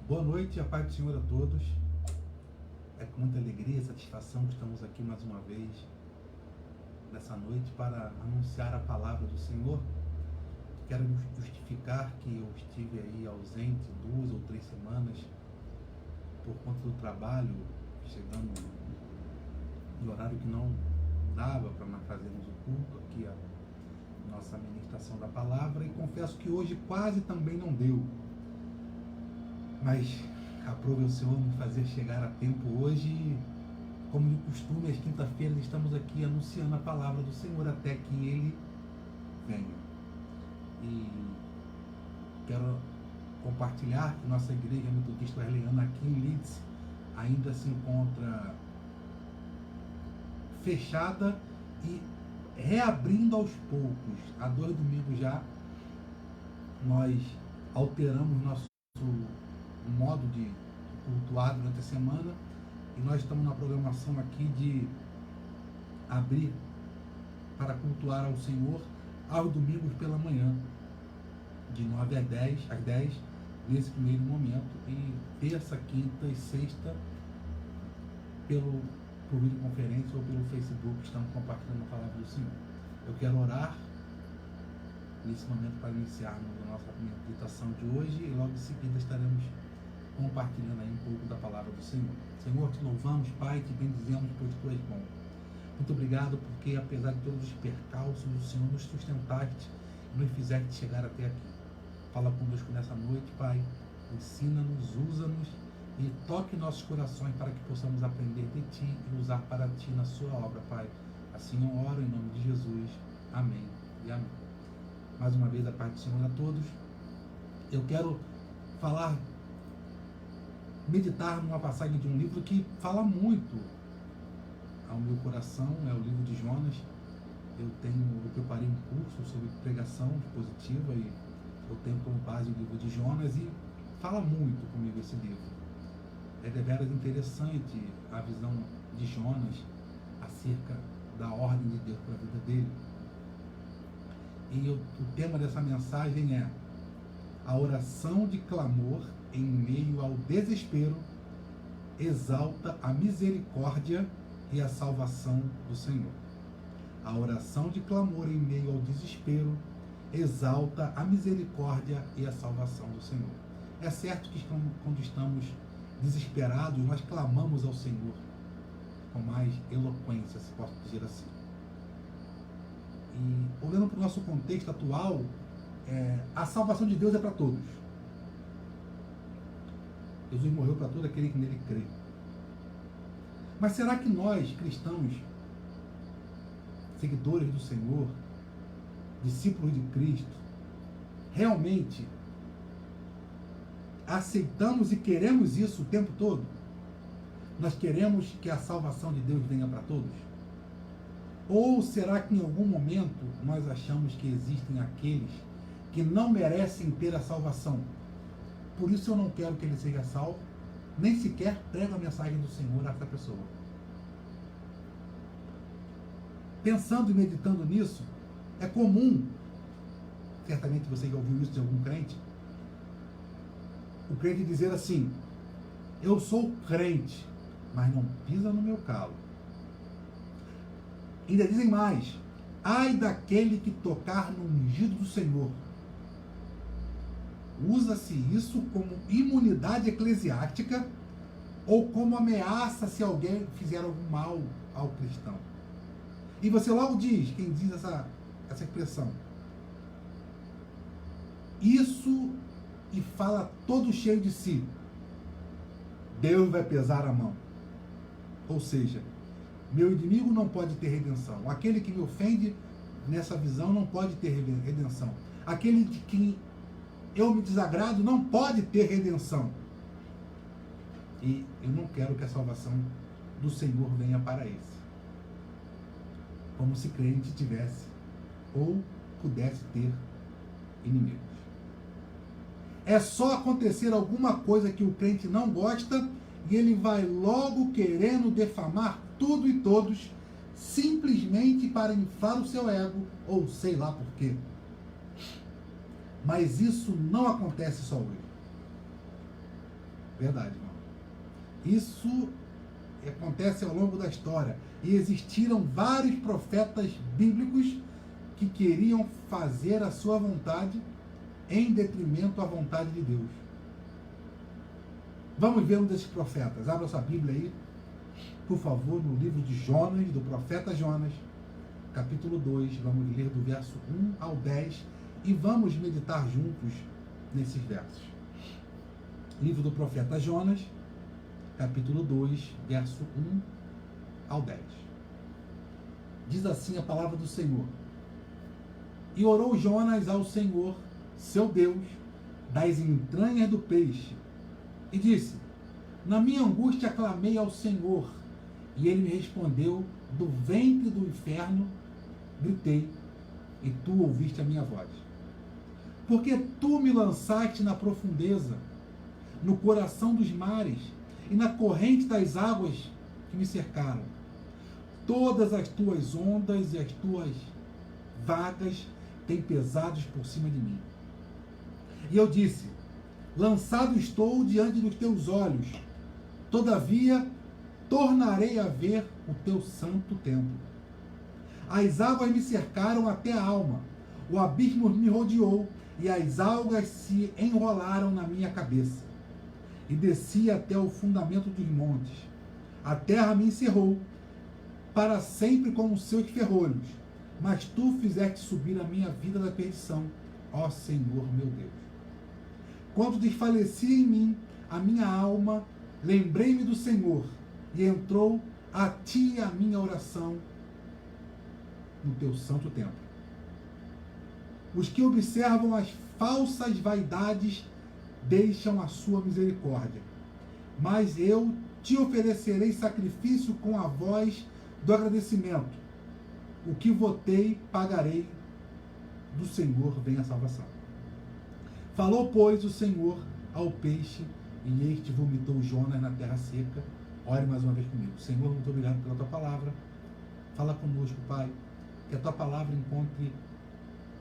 Boa noite, a paz do Senhor a todos. É com muita alegria e satisfação que estamos aqui mais uma vez nessa noite para anunciar a palavra do Senhor. Quero justificar que eu estive aí ausente 2 ou 3 semanas por conta do trabalho, chegando no horário que não dava para nós fazermos o culto aqui, a nossa ministração da palavra, e confesso que hoje quase também não deu. Mas aprove o Senhor me fazer chegar a tempo hoje e, como de costume, às quinta-feiras estamos aqui anunciando a palavra do Senhor até que Ele venha. E quero compartilhar que nossa igreja metodista wesleyana aqui em Leeds ainda se encontra fechada e reabrindo aos poucos. Há 2 domingos já nós alteramos nosso modo de cultuar durante a semana e nós estamos na programação aqui de abrir para cultuar ao Senhor aos domingos pela manhã, de 9 às 10, nesse primeiro momento, e terça, quinta e sexta por videoconferência ou pelo Facebook estamos compartilhando a palavra do Senhor. Eu quero orar nesse momento para iniciarmos a nossa meditação de hoje e logo em seguida estaremos compartilhando aí um pouco da palavra do Senhor. Senhor, te louvamos, Pai, te bendizemos, pois tu és bom. Muito obrigado porque, apesar de todos os percalços, o Senhor nos sustentaste e nos fizeste chegar até aqui. Fala conosco nessa noite, Pai, ensina-nos, usa-nos e toque nossos corações para que possamos aprender de Ti e usar para Ti na Sua obra, Pai. Assim eu oro em nome de Jesus. Amém e amém. Mais uma vez, a paz do Senhor a todos. Eu quero meditar numa passagem de um livro que fala muito ao meu coração, é o livro de Jonas. Eu preparei um curso sobre pregação positiva e eu tenho como base o livro de Jonas e fala muito comigo esse livro. É deveras interessante a visão de Jonas acerca da ordem de Deus para a vida dele. E o tema dessa mensagem é a oração de clamor em meio ao desespero exalta a misericórdia e a salvação do Senhor. A oração de clamor em meio ao desespero exalta a misericórdia e a salvação do Senhor. É certo que quando estamos desesperados, nós clamamos ao Senhor com mais eloquência, se posso dizer assim. E olhando para o nosso contexto atual, a salvação de Deus é para todos. Jesus morreu para todo aquele que nele crê. Mas será que nós, cristãos, seguidores do Senhor, discípulos de Cristo, realmente aceitamos e queremos isso o tempo todo? Nós queremos que a salvação de Deus venha para todos? Ou será que em algum momento nós achamos que existem aqueles que não merecem ter a salvação? Por isso eu não quero que ele seja salvo, nem sequer prego a mensagem do Senhor a essa pessoa. Pensando e meditando nisso, é comum, certamente você já ouviu isso de algum crente, o crente dizer assim: eu sou crente, mas não pisa no meu calo. Ainda dizem mais: ai daquele que tocar no ungido do Senhor. Usa-se isso como imunidade eclesiástica ou como ameaça se alguém fizer algum mal ao cristão. E você logo diz, quem diz essa expressão, isso, e fala todo cheio de si, Deus vai pesar a mão. Ou seja, meu inimigo não pode ter redenção. Aquele que me ofende nessa visão não pode ter redenção. Aquele de quem eu me desagrado não pode ter redenção. E eu não quero que a salvação do Senhor venha para esse. Como se crente tivesse ou pudesse ter inimigos. É só acontecer alguma coisa que o crente não gosta e ele vai logo querendo defamar tudo e todos, simplesmente para inflar o seu ego, ou sei lá por quê. Mas isso não acontece só hoje. Verdade, irmão. Isso acontece ao longo da história. E existiram vários profetas bíblicos que queriam fazer a sua vontade em detrimento à vontade de Deus. Vamos ver um desses profetas. Abra sua Bíblia aí, por favor, no livro de Jonas, do profeta Jonas, capítulo 2. Vamos ler do verso 1 ao 10 e vamos meditar juntos nesses versos. Livro do profeta Jonas, capítulo 2, verso 1 ao 10. Diz assim a palavra do Senhor. E orou Jonas ao Senhor, seu Deus, das entranhas do peixe, e disse: na minha angústia clamei ao Senhor, e ele me respondeu, do ventre do inferno gritei, e tu ouviste a minha voz. Porque tu me lançaste na profundeza, no coração dos mares, e na corrente das águas que me cercaram. Todas as tuas ondas e as tuas vagas têm pesados por cima de mim. E eu disse: lançado estou diante dos teus olhos, todavia tornarei a ver o teu santo templo. As águas me cercaram até a alma, o abismo me rodeou, e as algas se enrolaram na minha cabeça. E desci até o fundamento dos montes. A terra me encerrou, para sempre como os seus ferrolhos. Mas tu fizeste subir a minha vida da perdição, ó Senhor meu Deus. Quando desfalecia em mim a minha alma, lembrei-me do Senhor, e entrou a ti a minha oração no teu santo templo. Os que observam as falsas vaidades deixam a sua misericórdia, mas eu te oferecerei sacrifício com a voz do agradecimento. O que votei, pagarei, do Senhor vem a salvação. Falou, pois, o Senhor ao peixe, e este vomitou Jonas na terra seca. Ore mais uma vez comigo. Senhor, muito obrigado pela tua palavra. Fala conosco, Pai, que a tua palavra encontre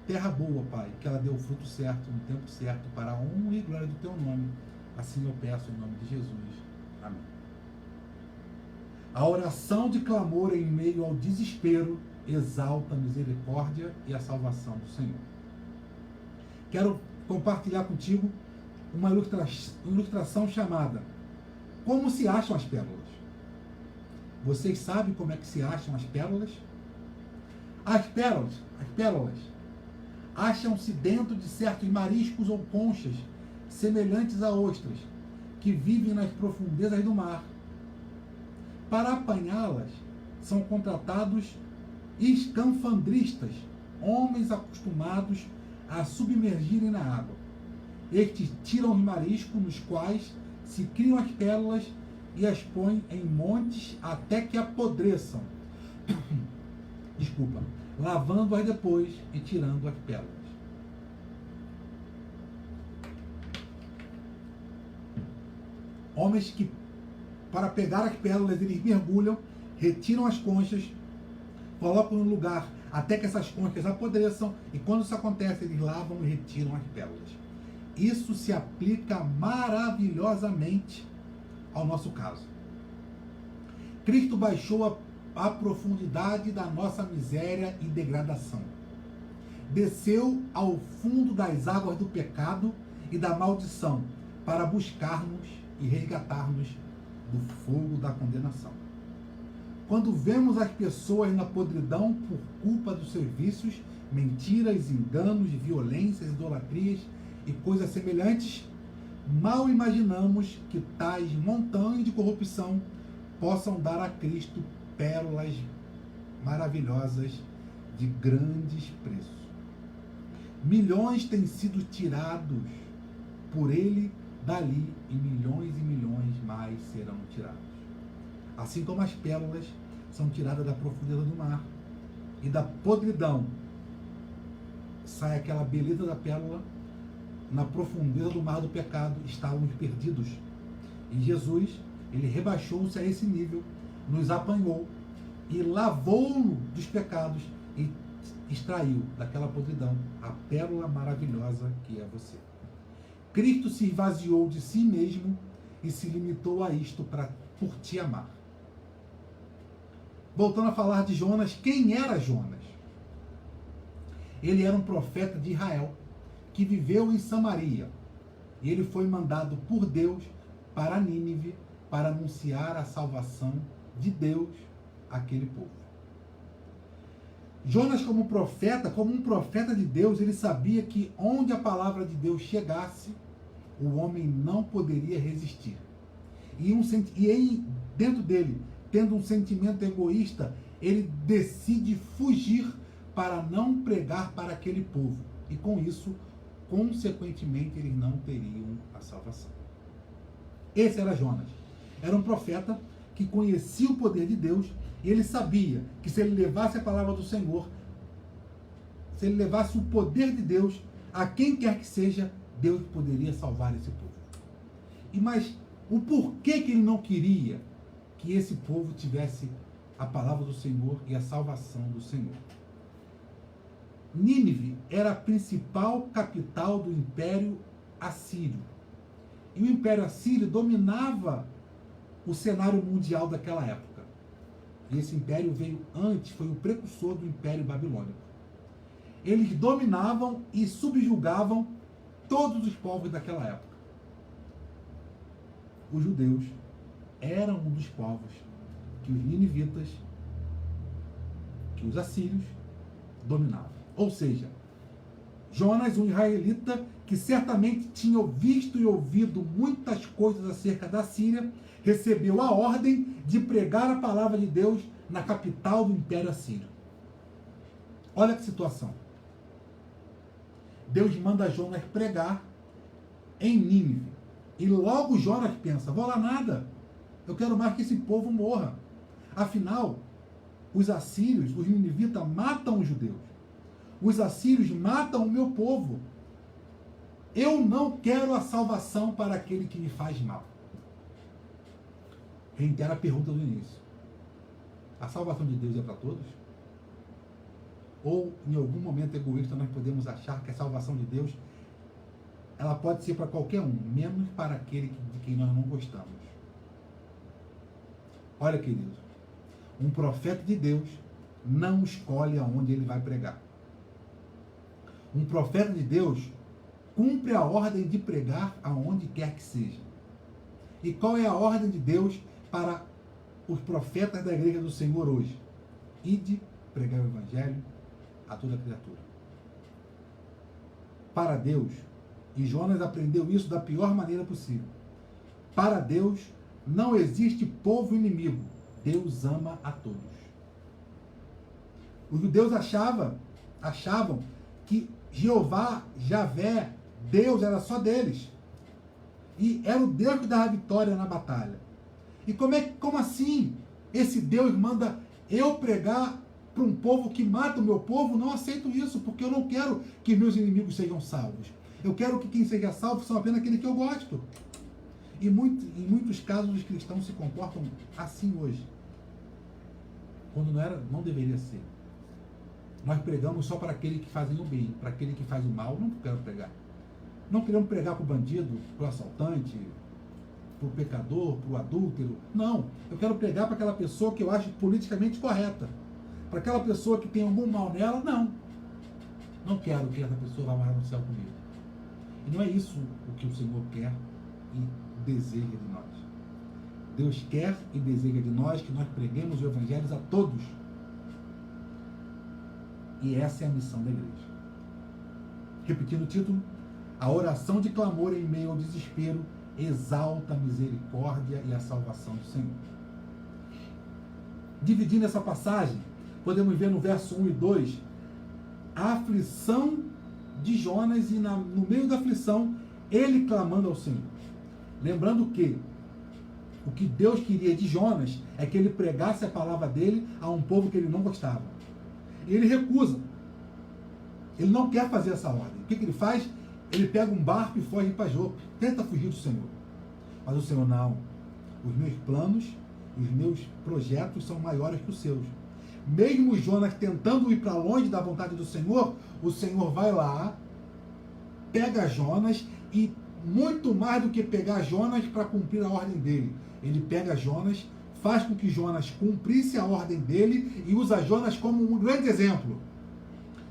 terra boa, Pai, que ela dê o fruto certo, no tempo certo, para a honra e glória do teu nome. Assim eu peço em nome de Jesus. Amém. A oração de clamor em meio ao desespero exalta a misericórdia e a salvação do Senhor. Quero compartilhar contigo uma ilustração chamada Como se acham as pérolas? Vocês sabem como é que se acham as pérolas? As pérolas acham-se dentro de certos mariscos ou conchas semelhantes a ostras, que vivem nas profundezas do mar. Para apanhá-las, são contratados escafandristas, homens acostumados a submergirem na água. Estes tiram os mariscos, nos quais se criam as pérolas, e as põem em montes até que apodreçam. Desculpa. Lavando-as depois e tirando as pérolas. Homens que, para pegar as pérolas, eles mergulham, retiram as conchas, colocam no lugar até que essas conchas apodreçam, e quando isso acontece, eles lavam e retiram as pérolas. Isso se aplica maravilhosamente ao nosso caso. Cristo baixou a profundidade da nossa miséria e degradação. Desceu ao fundo das águas do pecado e da maldição para buscar-nos e resgatar-nos do fogo da condenação. Quando vemos as pessoas na podridão por culpa dos seus vícios, mentiras, enganos, violências, idolatrias e coisas semelhantes, mal imaginamos que tais montanhas de corrupção possam dar a Cristo pérolas maravilhosas de grandes preços. Milhões têm sido tirados por ele dali, e milhões mais serão tirados. Assim como as pérolas são tiradas da profundeza do mar, e da podridão sai aquela beleza da pérola, na profundeza do mar do pecado estávamos perdidos. E Jesus, ele rebaixou-se a esse nível, nos apanhou e lavou-no dos pecados e extraiu daquela podridão a pérola maravilhosa que é você. Cristo se esvaziou de si mesmo e se limitou a isto por te amar. Voltando a falar de Jonas, quem era Jonas? Ele era um profeta de Israel, que viveu em Samaria. E ele foi mandado por Deus para Nínive, para anunciar a salvação de Deus àquele povo. Jonas, como um profeta de Deus, ele sabia que onde a palavra de Deus chegasse, o homem não poderia resistir. Dentro dele, tendo um sentimento egoísta, ele decide fugir para não pregar para aquele povo. E com isso, consequentemente, eles não teriam a salvação. Esse era Jonas. Era um profeta que conhecia o poder de Deus e ele sabia que se ele levasse a palavra do Senhor, se ele levasse o poder de Deus a quem quer que seja, Deus poderia salvar esse povo. Mas o porquê que ele não queria que esse povo tivesse a palavra do Senhor e a salvação do Senhor? Nínive era a principal capital do Império Assírio. E o Império Assírio dominava o cenário mundial daquela época. E esse império veio antes, foi o precursor do Império Babilônico. Eles dominavam e subjugavam todos os povos daquela época. Os judeus eram um dos povos que os ninivitas, que os assírios dominavam. Ou seja, Jonas, um israelita que certamente tinha visto e ouvido muitas coisas acerca da Síria, recebeu a ordem de pregar a palavra de Deus na capital do Império Assírio. Olha que situação. Deus manda Jonas pregar em Nínive. E logo Jonas pensa, vou lá nada, eu quero mais que esse povo morra. Afinal, os assírios, os ninivitas matam os judeus. Os assírios matam o meu povo. Eu não quero a salvação para aquele que me faz mal. Reitera a pergunta do início. A salvação de Deus é para todos? Ou, em algum momento egoísta, nós podemos achar que a salvação de Deus ela pode ser para qualquer um, menos para aquele de quem nós não gostamos. Olha, querido, um profeta de Deus não escolhe aonde ele vai pregar. Um profeta de Deus cumpre a ordem de pregar aonde quer que seja. E qual é a ordem de Deus para os profetas da igreja do Senhor hoje? Ide pregar o evangelho a toda criatura. Para Deus, e Jonas aprendeu isso da pior maneira possível, para Deus não existe povo inimigo. Deus ama a todos. Os judeus achavam que Jeová, Javé, Deus era só deles. E era o Deus que dava vitória na batalha. E como assim esse Deus manda eu pregar para um povo que mata o meu povo? Não aceito isso, porque eu não quero que meus inimigos sejam salvos. Eu quero que quem seja salvo são apenas aquele que eu gosto. E em muitos casos os cristãos se comportam assim hoje. Quando não deveria ser. Nós pregamos só para aquele que fazem o bem, para aquele que faz o mal, não quero pregar. Não queremos pregar para o bandido, para o assaltante, para o pecador, para o adúltero. Não, eu quero pregar para aquela pessoa que eu acho politicamente correta. Para aquela pessoa que tem algum mal nela, não. Não quero que essa pessoa vá morar no céu comigo. E não é isso o que o Senhor quer e deseja de nós. Deus quer e deseja de nós que nós preguemos o evangelho a todos. E essa é a missão da igreja. Repetindo o título, a oração de clamor em meio ao desespero exalta a misericórdia e a salvação do Senhor. Dividindo essa passagem, podemos ver no verso 1 e 2 a aflição de Jonas e no meio da aflição ele clamando ao Senhor. Lembrando que o que Deus queria de Jonas é que ele pregasse a palavra dele a um povo que ele não gostava. E ele recusa. Ele não quer fazer essa ordem. O que ele faz? Ele pega um barco e foge para Jope. Tenta fugir do Senhor. Mas o Senhor não. Os meus planos, os meus projetos são maiores que os seus. Mesmo Jonas tentando ir para longe da vontade do Senhor, o Senhor vai lá, pega Jonas e muito mais do que pegar Jonas para cumprir a ordem dele. Ele pega Jonas, faz com que Jonas cumprisse a ordem dele e usa Jonas como um grande exemplo.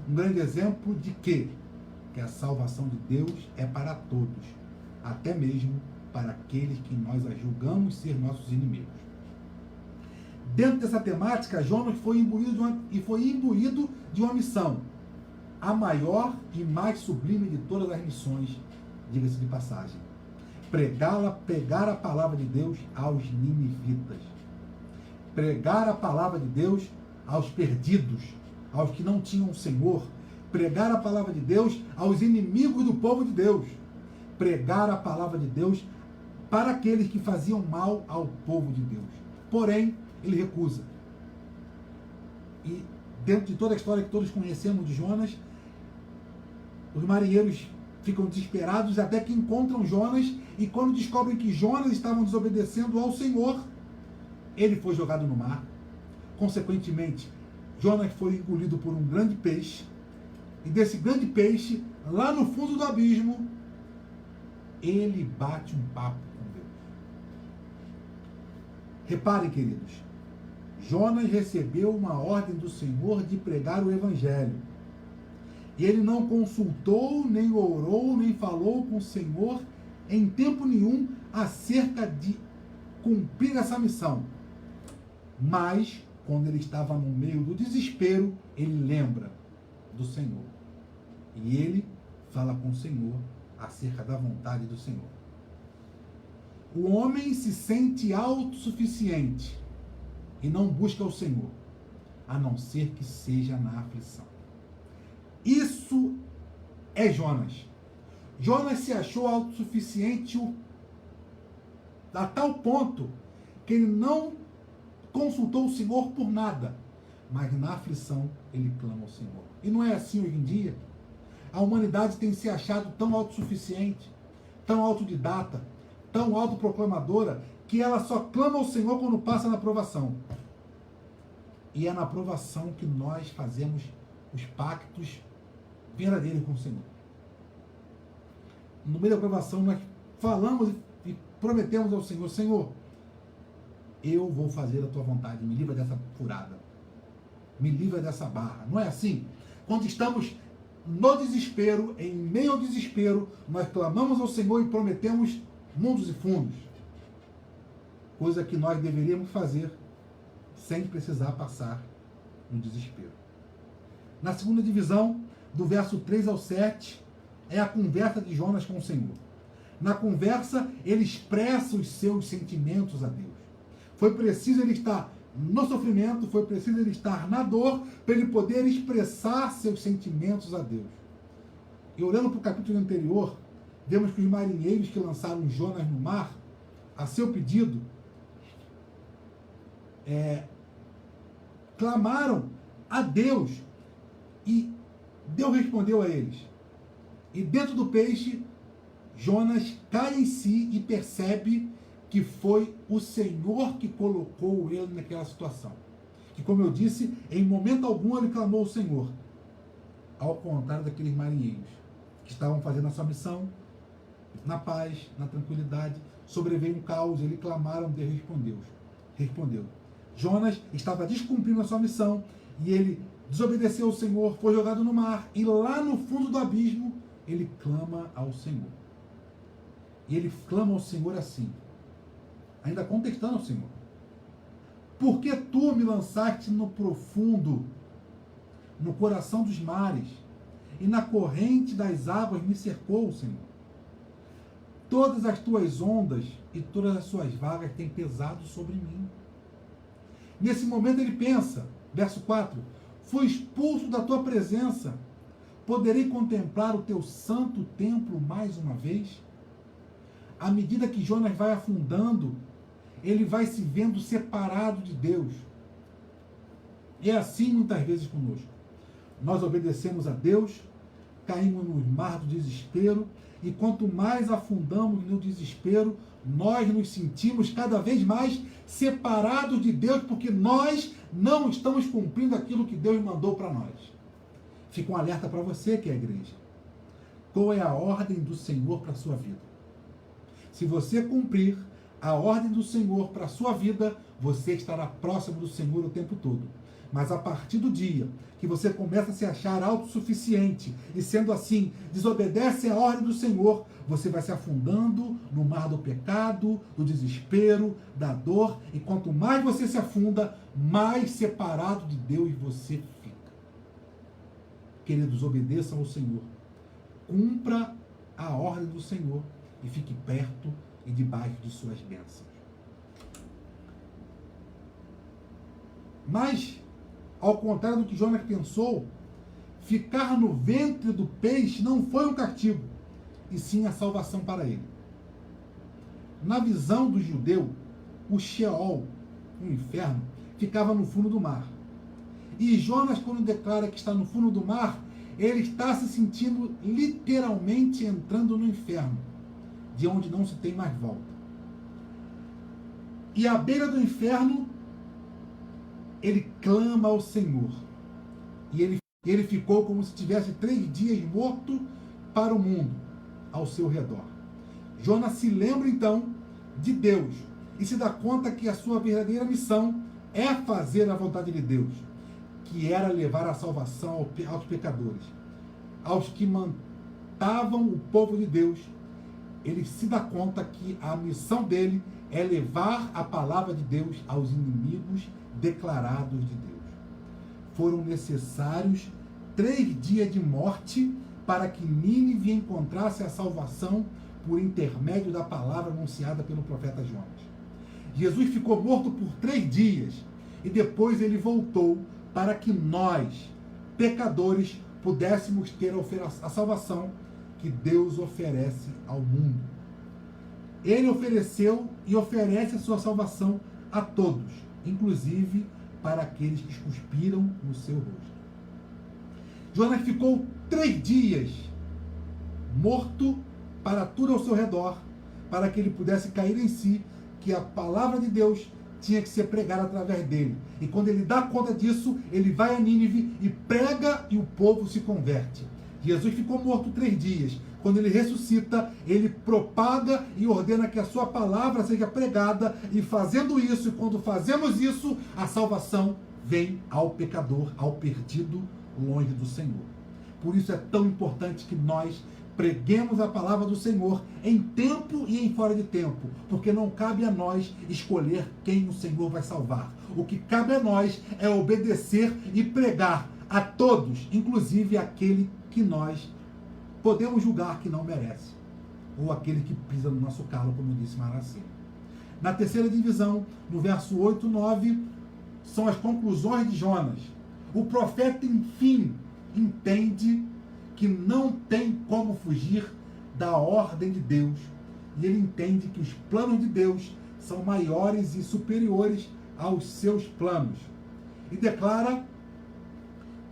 Um grande exemplo de quê? Que a salvação de Deus é para todos, até mesmo para aqueles que nós julgamos ser nossos inimigos. Dentro dessa temática, Jonas foi imbuído de uma missão, a maior e mais sublime de todas as missões, diga-se de passagem. Pregar a palavra de Deus aos ninivitas. Pregar a palavra de Deus aos perdidos, aos que não tinham Senhor. Pregar a palavra de Deus aos inimigos do povo de Deus. Pregar a palavra de Deus para aqueles que faziam mal ao povo de Deus. Porém, ele recusa. E dentro de toda a história que todos conhecemos de Jonas, os marinheiros ficam desesperados até que encontram Jonas, e quando descobrem que Jonas estava desobedecendo ao Senhor, ele foi jogado no mar. Consequentemente, Jonas foi engolido por um grande peixe, e desse grande peixe, lá no fundo do abismo, ele bate um papo com Deus. Reparem, queridos, Jonas recebeu uma ordem do Senhor de pregar o Evangelho. E ele não consultou, nem orou, nem falou com o Senhor em tempo nenhum acerca de cumprir essa missão. Mas, quando ele estava no meio do desespero, ele lembra do Senhor. E ele fala com o Senhor acerca da vontade do Senhor. O homem se sente autossuficiente e não busca o Senhor, a não ser que seja na aflição. Isso é Jonas. Jonas se achou autossuficiente a tal ponto que ele não consultou o Senhor por nada, mas na aflição ele clama ao Senhor. E não é assim hoje em dia? A humanidade tem se achado tão autossuficiente, tão autodidata, tão autoproclamadora, que ela só clama ao Senhor quando passa na provação. E é na provação que nós fazemos os pactos verdadeiros com o Senhor. No meio da provação, nós falamos e prometemos ao Senhor: Senhor, eu vou fazer a tua vontade, me livra dessa furada, me livra dessa barra. Não é assim? Quando estamos no desespero, em meio ao desespero, nós clamamos ao Senhor e prometemos mundos e fundos, coisa que nós deveríamos fazer sem precisar passar no desespero. Na segunda divisão, do verso 3 ao 7, é a conversa de Jonas com o Senhor. Na conversa, ele expressa os seus sentimentos a Deus. Foi preciso ele estar no sofrimento, foi preciso ele estar na dor, para ele poder expressar seus sentimentos a Deus. E olhando para o capítulo anterior, vemos que os marinheiros que lançaram Jonas no mar, a seu pedido, clamaram a Deus, e Deus respondeu a eles. E dentro do peixe, Jonas cai em si e percebe que foi o Senhor que colocou ele naquela situação. Que, como eu disse, em momento algum ele clamou ao Senhor. Ao contrário daqueles marinheiros que estavam fazendo a sua missão na paz, na tranquilidade. Sobreveio um caos, eles clamaram, Deus respondeu. Jonas estava descumprindo a sua missão e ele desobedeceu ao Senhor, foi jogado no mar, e lá no fundo do abismo ele clama ao Senhor. E ele clama ao Senhor assim, ainda contestando ao Senhor: por que tu me lançaste no profundo, no coração dos mares, e na corrente das águas me cercou, Senhor? Todas as tuas ondas e todas as suas vagas têm pesado sobre mim. Nesse momento ele pensa, verso 4, fui expulso da tua presença, poderei contemplar o teu santo templo mais uma vez? À medida que Jonas vai afundando, ele vai se vendo separado de Deus. E é assim muitas vezes conosco. Nós obedecemos a Deus, caímos no mar do desespero, e quanto mais afundamos no desespero, nós nos sentimos cada vez mais separados de Deus, porque nós não estamos cumprindo aquilo que Deus mandou para nós. Fica um alerta para você que é a igreja. Qual é a ordem do Senhor para a sua vida? Se você cumprir a ordem do Senhor para a sua vida, você estará próximo do Senhor o tempo todo. Mas a partir do dia que você começa a se achar autossuficiente e, sendo assim, desobedece à ordem do Senhor, você vai se afundando no mar do pecado, do desespero, da dor, e quanto mais você se afunda, mais separado de Deus você fica. Queridos, obedeçam ao Senhor. Cumpra a ordem do Senhor e fique perto e debaixo de suas bênçãos. Mas, ao contrário do que Jonas pensou, ficar no ventre do peixe não foi um castigo, e sim a salvação para ele. Na visão do judeu, o Sheol, o inferno, ficava no fundo do mar. E Jonas, quando declara que está no fundo do mar, ele está se sentindo literalmente entrando no inferno, de onde não se tem mais volta. E à beira do inferno, ele clama ao Senhor. E ele ficou como se tivesse 3 dias morto para o mundo ao seu redor. Jonas se lembra então de Deus e se dá conta que a sua verdadeira missão é fazer a vontade de Deus, que era levar a salvação aos pecadores, aos que mantavam o povo de Deus. Ele se dá conta que a missão dele é levar a palavra de Deus aos inimigos declarados de Deus. Foram necessários 3 dias de morte para que Nínive encontrasse a salvação por intermédio da palavra anunciada pelo profeta Jonas. Jesus ficou morto por 3 dias e depois ele voltou para que nós, pecadores, pudéssemos ter a salvação que Deus oferece ao mundo. Ele ofereceu e oferece a sua salvação a todos, inclusive para aqueles que cuspiram no seu rosto. Jonas ficou 3 dias morto para tudo ao seu redor, para que ele pudesse cair em si, que a palavra de Deus tinha que ser pregada através dele. E quando ele dá conta disso, ele vai a Nínive e prega e o povo se converte. Jesus ficou morto 3 dias. Quando ele ressuscita, ele propaga e ordena que a sua palavra seja pregada, e fazendo isso, e quando fazemos isso, a salvação vem ao pecador, ao perdido, longe do Senhor. Por isso é tão importante que nós preguemos a palavra do Senhor em tempo e em fora de tempo, porque não cabe a nós escolher quem o Senhor vai salvar. O que cabe a nós é obedecer e pregar a todos, inclusive aquele que nós podemos julgar que não merece, ou aquele que pisa no nosso calo, como disse Maracena. Na terceira divisão, no verso 8 e 9, são as conclusões de Jonas. O profeta, enfim, entende que não tem como fugir da ordem de Deus, e ele entende que os planos de Deus são maiores e superiores aos seus planos, e declara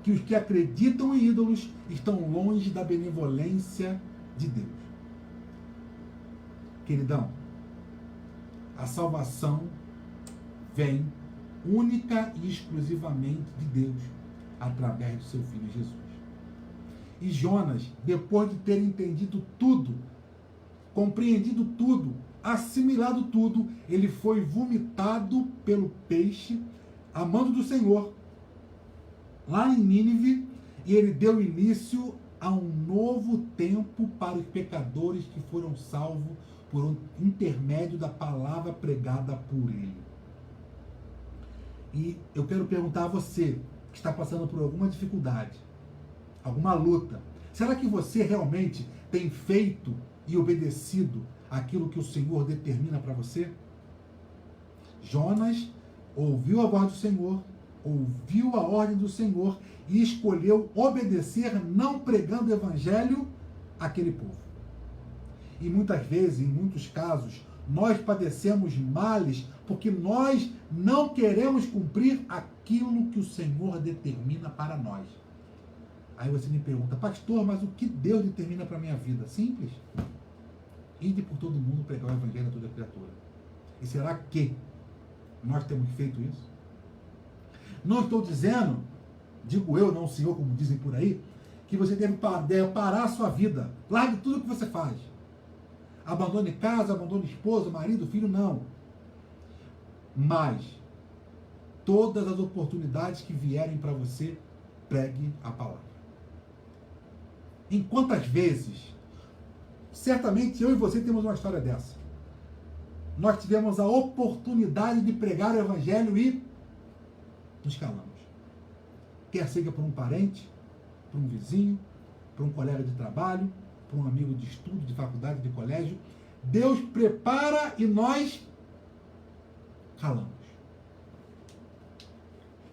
que os que acreditam em ídolos estão longe da benevolência de Deus. Queridão, a salvação vem única e exclusivamente de Deus, através do seu Filho Jesus. E Jonas, depois de ter entendido tudo, compreendido tudo, assimilado tudo, ele foi vomitado pelo peixe, a mando do Senhor, lá em Nínive, e ele deu início a um novo tempo para os pecadores que foram salvos por intermédio da palavra pregada por ele. E eu quero perguntar a você, que está passando por alguma dificuldade, alguma luta, será que você realmente tem feito e obedecido aquilo que o Senhor determina para você? Jonas ouviu a voz do Senhor, ouviu a ordem do Senhor e escolheu obedecer, não pregando o evangelho àquele povo. E muitas vezes, em muitos casos, nós padecemos males porque nós não queremos cumprir aquilo que o Senhor determina para nós. Aí você me pergunta, pastor, mas o que Deus determina para a minha vida? Simples. Ide por todo mundo pregar o evangelho a toda criatura. E será que nós temos feito isso? Não estou dizendo, digo eu, não o Senhor, como dizem por aí, que você deve parar a sua vida. Largue tudo o que você faz. abandone casa, abandone esposa, marido, filho, não. Mas, todas as oportunidades que vierem para você, pregue a palavra. Em quantas vezes, certamente eu e você temos uma história dessa. Nós tivemos a oportunidade de pregar o evangelho e nos calamos. Quer seja por um parente, por um vizinho, por um colega de trabalho, por um amigo de estudo, de faculdade, de colégio. Deus prepara e nós calamos.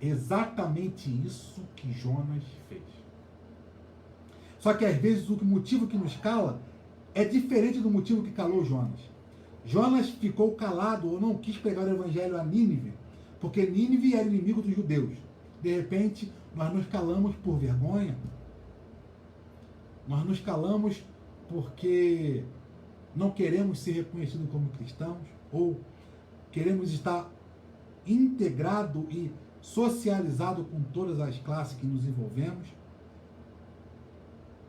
Exatamente isso que Jonas fez. Só que às vezes o motivo que nos cala é diferente do motivo que calou Jonas. Jonas ficou calado ou não quis pregar o evangelho a Nínive, porque Nínive era inimigo dos judeus. De repente, nós nos calamos por vergonha. Nós nos calamos porque não queremos ser reconhecidos como cristãos, ou queremos estar integrado e socializado com todas as classes que nos envolvemos.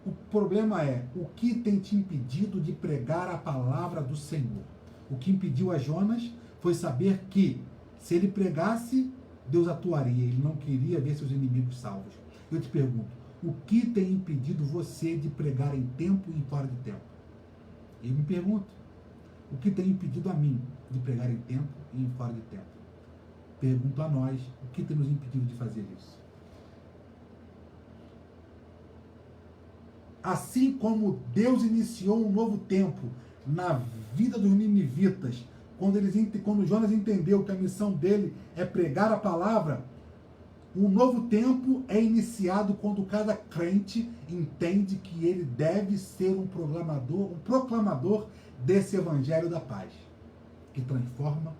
O problema é o que tem te impedido de pregar a palavra do Senhor. O que impediu a Jonas foi saber que, se ele pregasse, Deus atuaria. Ele não queria ver seus inimigos salvos. Eu te pergunto, o que tem impedido você de pregar em tempo e fora de tempo? Eu me pergunto, o que tem impedido a mim de pregar em tempo e fora de tempo? Pergunto a nós, o que tem nos impedido de fazer isso? Assim como Deus iniciou um novo tempo na vida dos ninivitas, quando Jonas entendeu que a missão dele é pregar a palavra, um novo tempo é iniciado quando cada crente entende que ele deve ser um proclamador desse evangelho da paz, que transforma,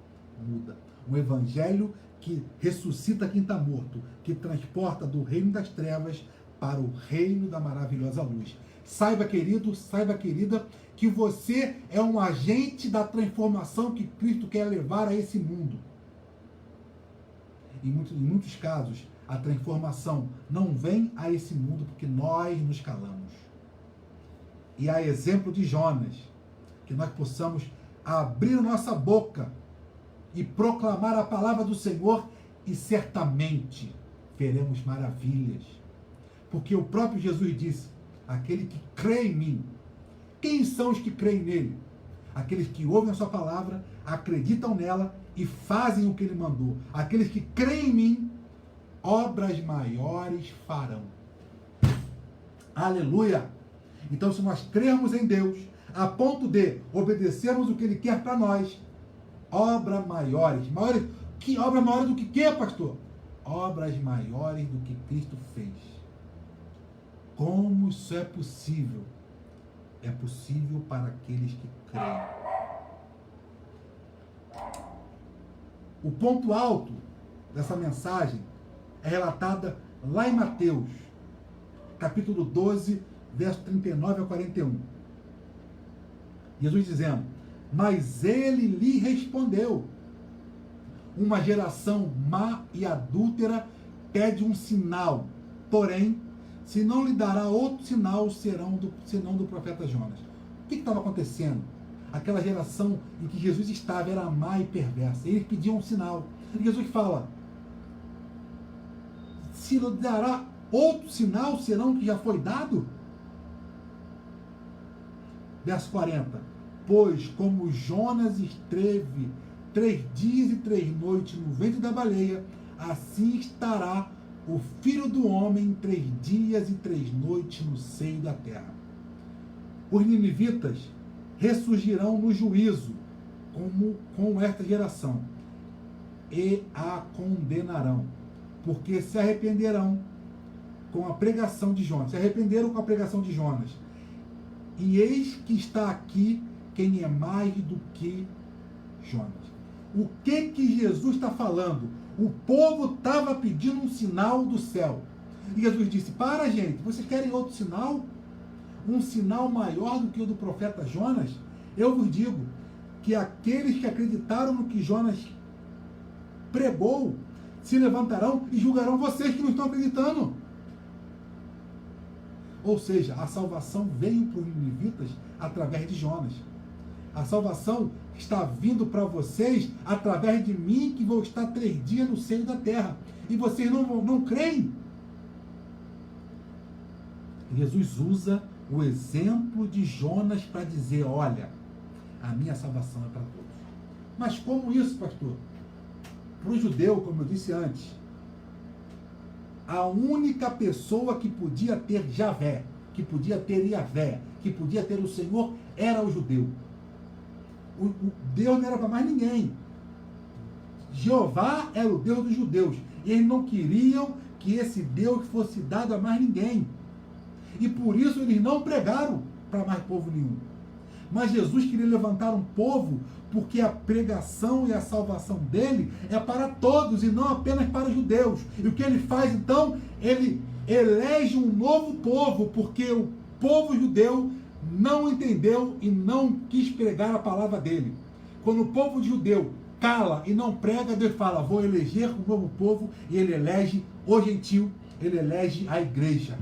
muda. Um evangelho que ressuscita quem está morto, que transporta do reino das trevas para o reino da maravilhosa luz. Saiba, querido, saiba, querida, que você é um agente da transformação que Cristo quer levar a esse mundo. Em muitos casos, a transformação não vem a esse mundo porque nós nos calamos. E a exemplo de Jonas, que nós possamos abrir nossa boca e proclamar a palavra do Senhor e certamente veremos maravilhas. Porque o próprio Jesus disse, aquele que crê em mim. Quem são os que creem nele? Aqueles que ouvem a sua palavra, acreditam nela e fazem o que ele mandou. Aqueles que creem em mim, obras maiores farão. Aleluia! Então, se nós crermos em Deus, a ponto de obedecermos o que ele quer para nós, obras maiores. Que obra maior do que quê, pastor? Obras maiores do que Cristo fez. Como isso é possível? É possível para aqueles que creem. O ponto alto dessa mensagem é relatada lá em Mateus, capítulo 12, verso 39 a 41. Jesus dizendo, mas ele lhe respondeu, uma geração má e adúltera pede um sinal, porém, se não lhe dará outro sinal, senão do profeta Jonas. O que estava acontecendo? Aquela geração em que Jesus estava era má e perversa. Eles pediam um sinal. E Jesus fala, se lhe dará outro sinal, senão o que já foi dado? Verso 40. Pois como Jonas esteve 3 dias e 3 noites no ventre da baleia, assim estará o Filho do Homem 3 dias e 3 noites no seio da terra. Os ninivitas ressurgirão no juízo com esta geração e a condenarão, porque se arrependerão com a pregação de Jonas. Se arrependeram com a pregação de Jonas. E eis que está aqui quem é mais do que Jonas. O que Jesus está falando? O povo estava pedindo um sinal do céu. E Jesus disse, para, gente, vocês querem outro sinal? Um sinal maior do que o do profeta Jonas? Eu vos digo que aqueles que acreditaram no que Jonas pregou se levantarão e julgarão vocês que não estão acreditando. Ou seja, a salvação veio para os ninivitas através de Jonas. A salvação está vindo para vocês através de mim, que vou estar 3 dias no seio da terra. E vocês não creem. Jesus usa o exemplo de Jonas para dizer, olha, a minha salvação é para todos. Mas como isso, pastor? Para o judeu, como eu disse antes, a única pessoa que podia ter Javé, que podia ter Iavé, que podia ter o Senhor, era o judeu. O Deus não era para mais ninguém. Jeová era o Deus dos judeus. E eles não queriam que esse Deus fosse dado a mais ninguém. E por isso eles não pregaram para mais povo nenhum. Mas Jesus queria levantar um povo, porque a pregação e a salvação dele é para todos e não apenas para os judeus. E o que ele faz então? Ele elege um novo povo, porque o povo judeu não entendeu e não quis pregar a palavra dele. Quando o povo judeu cala e não prega, Deus fala, vou eleger um novo povo, e ele elege o gentil, ele elege a igreja.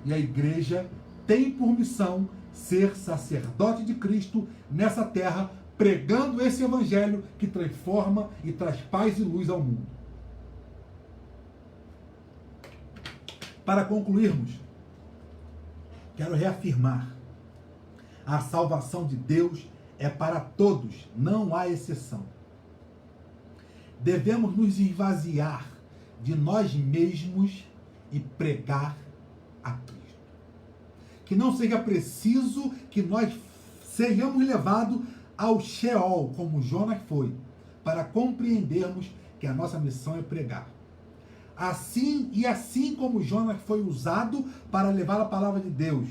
E a igreja tem por missão ser sacerdote de Cristo nessa terra, pregando esse evangelho que transforma e traz paz e luz ao mundo. Para concluirmos, quero reafirmar: a salvação de Deus é para todos, não há exceção. Devemos nos esvaziar de nós mesmos e pregar a Cristo. Que não seja preciso que nós sejamos levados ao Sheol, como Jonas foi, para compreendermos que a nossa missão é pregar. Assim como Jonas foi usado para levar a palavra de Deus,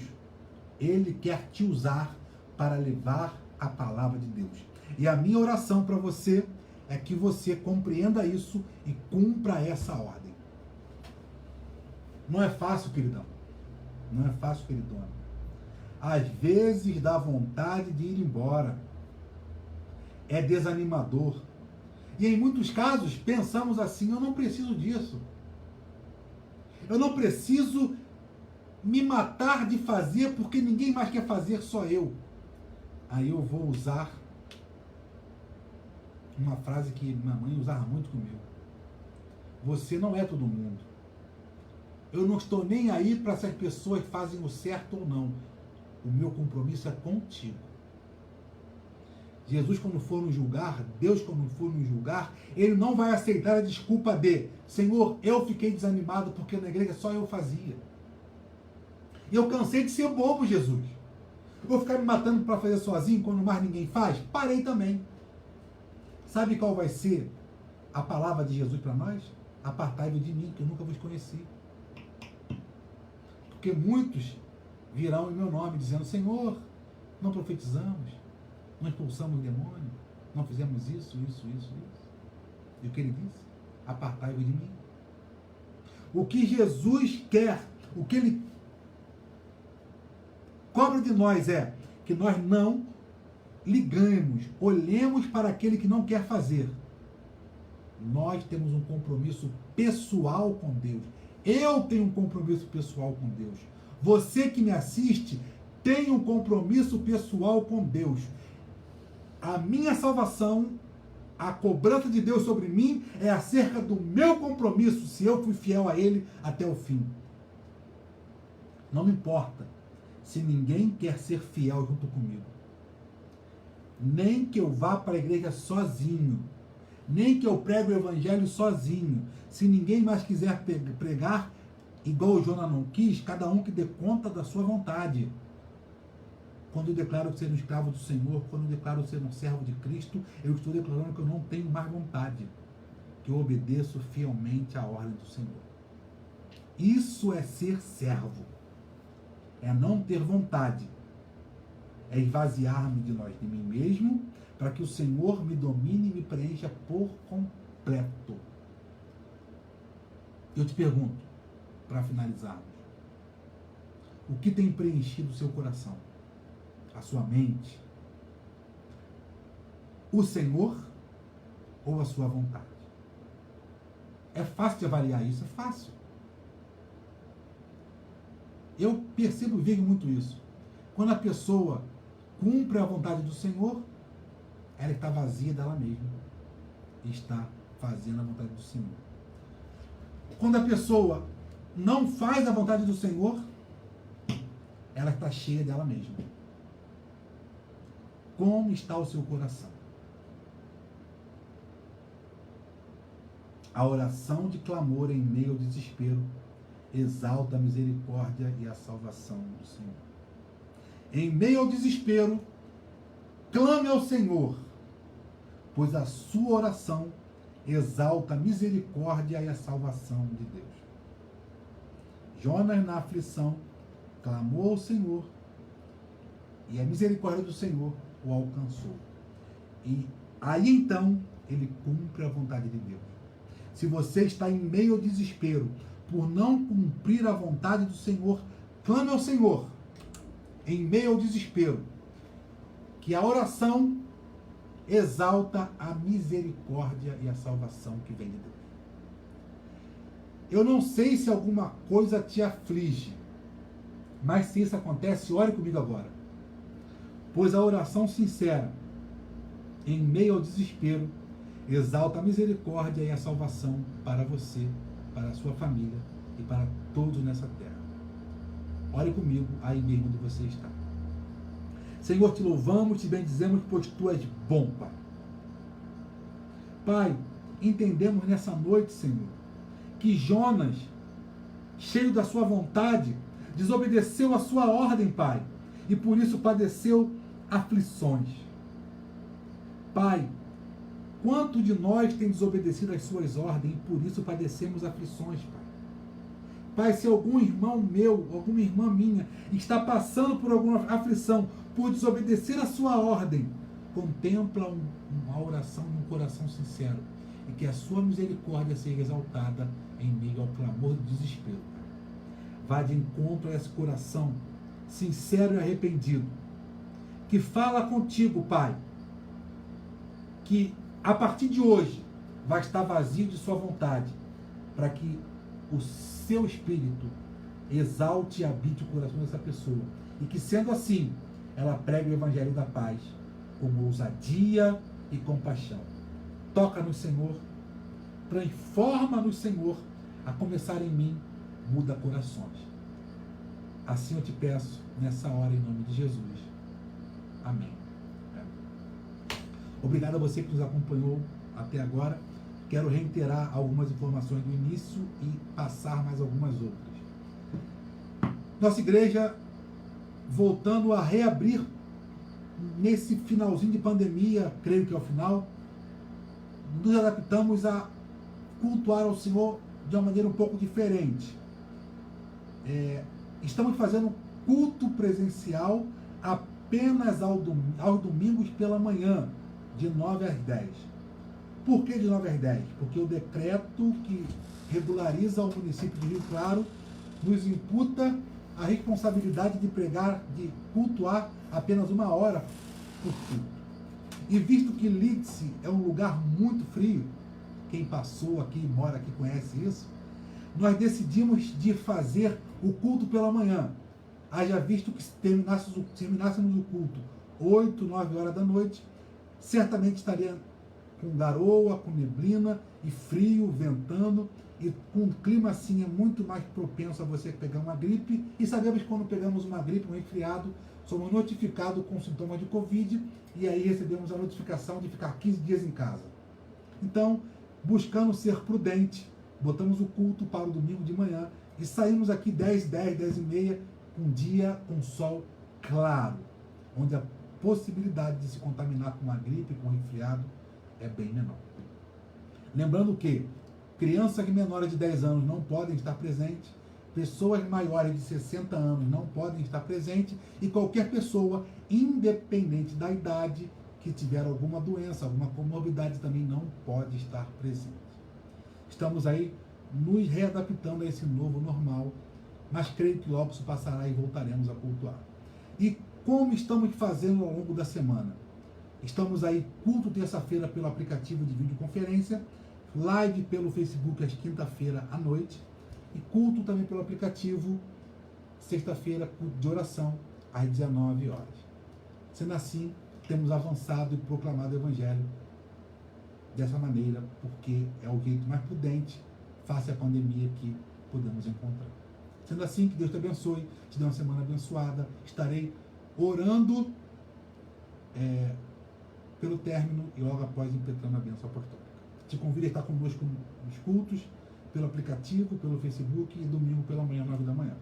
ele quer te usar para levar a palavra de Deus. E a minha oração para você é que você compreenda isso e cumpra essa ordem. Não é fácil, queridão. Não é fácil, queridona. Às vezes dá vontade de ir embora. É desanimador. E em muitos casos pensamos assim, eu não preciso disso. Eu não preciso me matar de fazer porque ninguém mais quer fazer, só eu. Aí eu vou usar uma frase que minha mãe usava muito comigo. Você não é todo mundo. Eu não estou nem aí para se as pessoas fazem o certo ou não. O meu compromisso é contigo. Jesus, quando for nos julgar, Deus, quando for nos julgar, ele não vai aceitar a desculpa de Senhor, eu fiquei desanimado porque na igreja só eu fazia. E eu cansei de ser bobo, Jesus. Vou ficar me matando para fazer sozinho quando mais ninguém faz? Parei também. Sabe qual vai ser a palavra de Jesus para nós? Apartai-vos de mim, que eu nunca vos conheci. Porque muitos virão em meu nome dizendo, Senhor, não profetizamos, não expulsamos o demônio, não fizemos isso. E o que ele disse? Apartai-vos de mim. O que Jesus quer, o que ele cobra de nós é que nós não ligamos, olhemos para aquele que não quer fazer. Nós temos um compromisso pessoal com Deus. Eu tenho um compromisso pessoal com Deus. Você que me assiste tem um compromisso pessoal com Deus. A minha salvação, a cobrança de Deus sobre mim é acerca do meu compromisso, se eu fui fiel a Ele até o fim. Não me importa se ninguém quer ser fiel junto comigo. Nem que eu vá para a igreja sozinho. Nem que eu pregue o evangelho sozinho. Se ninguém mais quiser pregar, igual o Jonas não quis, cada um que dê conta da sua vontade. Quando eu declaro ser um escravo do Senhor, quando eu declaro ser um servo de Cristo, eu estou declarando que eu não tenho mais vontade, que eu obedeço fielmente à ordem do Senhor. Isso é ser servo. É não ter vontade. É esvaziar-me de mim mesmo, para que o Senhor me domine e me preencha por completo. Eu te pergunto, para finalizarmos, o que tem preenchido o seu coração? A sua mente? O Senhor ou a sua vontade? É fácil de avaliar isso? É fácil. Eu percebo e vejo muito isso. Quando a pessoa cumpre a vontade do Senhor, ela está vazia dela mesma e está fazendo a vontade do Senhor. Quando a pessoa não faz a vontade do Senhor, ela está cheia dela mesma. Como está o seu coração? A oração de clamor em meio ao desespero exalta a misericórdia e a salvação do Senhor. Em meio ao desespero, clame ao Senhor, pois a sua oração exalta a misericórdia e a salvação de Deus. Jonas, na aflição, clamou ao Senhor e a misericórdia do Senhor o alcançou. E aí então ele cumpre a vontade de Deus. Se você está em meio ao desespero por não cumprir a vontade do Senhor, clame ao Senhor em meio ao desespero, que a oração exalta a misericórdia e a salvação que vem de Deus. Eu não sei se alguma coisa te aflige, mas se isso acontece, ore comigo agora. Pois a oração sincera, em meio ao desespero, exalta a misericórdia e a salvação para você, para a sua família e para todos nessa terra. Ore comigo aí mesmo onde você está. Senhor, te louvamos, te bendizemos, pois tu és bom, Pai. Pai, entendemos nessa noite, Senhor, que Jonas, cheio da sua vontade, desobedeceu a sua ordem, Pai, e por isso padeceu aflições. Pai, quanto de nós tem desobedecido às suas ordens e por isso padecemos aflições, Pai? Pai, se algum irmão meu, alguma irmã minha está passando por alguma aflição, por desobedecer a sua ordem, contempla uma oração num coração sincero e que a sua misericórdia seja exaltada em meio ao clamor do desespero. Vá de encontro a esse coração sincero e arrependido, que fala contigo, Pai, que a partir de hoje vai estar vazio de sua vontade, para que o seu Espírito exalte e habite o coração dessa pessoa, e que sendo assim, ela pregue o Evangelho da paz com ousadia e compaixão. Toca-nos, Senhor, transforma-nos, Senhor, a começar em mim, muda corações. Assim eu te peço, nessa hora, em nome de Jesus. Amém. Obrigado a você que nos acompanhou até agora. Quero reiterar algumas informações do início e passar mais algumas outras. Nossa igreja voltando a reabrir nesse finalzinho de pandemia, creio que é o final, nos adaptamos a cultuar ao Senhor de uma maneira um pouco diferente. Estamos fazendo culto presencial apenas aos domingos pela manhã, de 9 às 10. Por que de 9 às 10? Porque o decreto que regulariza o município de Rio Claro nos imputa a responsabilidade de pregar, de cultuar apenas 1 hora por culto. E visto que Lídice é um lugar muito frio, quem passou aqui e mora aqui conhece isso, nós decidimos de fazer o culto pela manhã. Haja visto que se terminássemos o culto 8, 9 horas da noite, certamente estaria com garoa, com neblina e frio, ventando, e com um clima assim é muito mais propenso a você pegar uma gripe, e sabemos que quando pegamos uma gripe, um resfriado, somos notificados com sintomas de Covid, e aí recebemos a notificação de ficar 15 dias em casa. Então, buscando ser prudente, botamos o culto para o domingo de manhã, e saímos aqui 10 e meia, um dia com sol claro, onde a possibilidade de se contaminar com uma gripe, com um resfriado, é bem menor. Lembrando que crianças menores de 10 anos não podem estar presentes, pessoas maiores de 60 anos não podem estar presentes, e qualquer pessoa, independente da idade, que tiver alguma doença, alguma comorbidade, também não pode estar presente. Estamos aí nos readaptando a esse novo normal, mas creio que logo isso passará e voltaremos a cultuar. E como estamos fazendo ao longo da semana? Estamos aí, culto terça-feira pelo aplicativo de videoconferência, live pelo Facebook às quinta-feira à noite, e culto também pelo aplicativo, sexta-feira, culto de oração, às 19 horas. Sendo assim, temos avançado e proclamado o Evangelho dessa maneira, porque é o jeito mais prudente face à pandemia que podemos encontrar. Sendo assim, que Deus te abençoe, te dê uma semana abençoada. Estarei orando pelo término e logo após impetrando a bênção apostólica. Te convido a estar conosco nos cultos, pelo aplicativo, pelo Facebook e domingo pela manhã, 9 da manhã.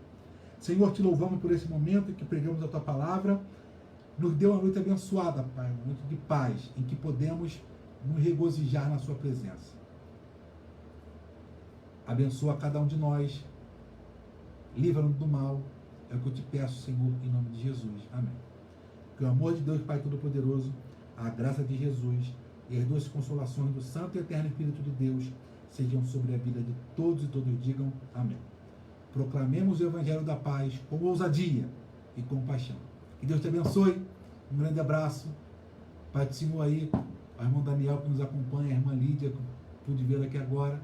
Senhor, te louvamos por esse momento em que pregamos a tua palavra. Nos deu uma noite abençoada, Pai, uma noite de paz, em que podemos nos regozijar na sua presença. Abençoa cada um de nós, livra-nos do mal, é o que eu te peço, Senhor, em nome de Jesus. Amém. Que o amor de Deus, Pai Todo-Poderoso, a graça de Jesus e as doces consolações do Santo e Eterno Espírito de Deus sejam sobre a vida de todos e todos digam amém. Proclamemos o Evangelho da Paz com ousadia e compaixão. Que Deus te abençoe. Um grande abraço. Pai do Senhor aí, o irmão Daniel que nos acompanha, a irmã Lídia, que pude ver aqui agora.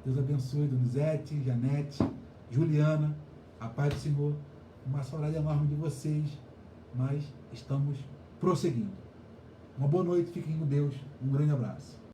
Deus abençoe, Donizete, Janete, Juliana. A paz do Senhor. Uma saudade enorme de vocês, mas estamos prosseguindo. Uma boa noite, fiquem com Deus. Um grande abraço.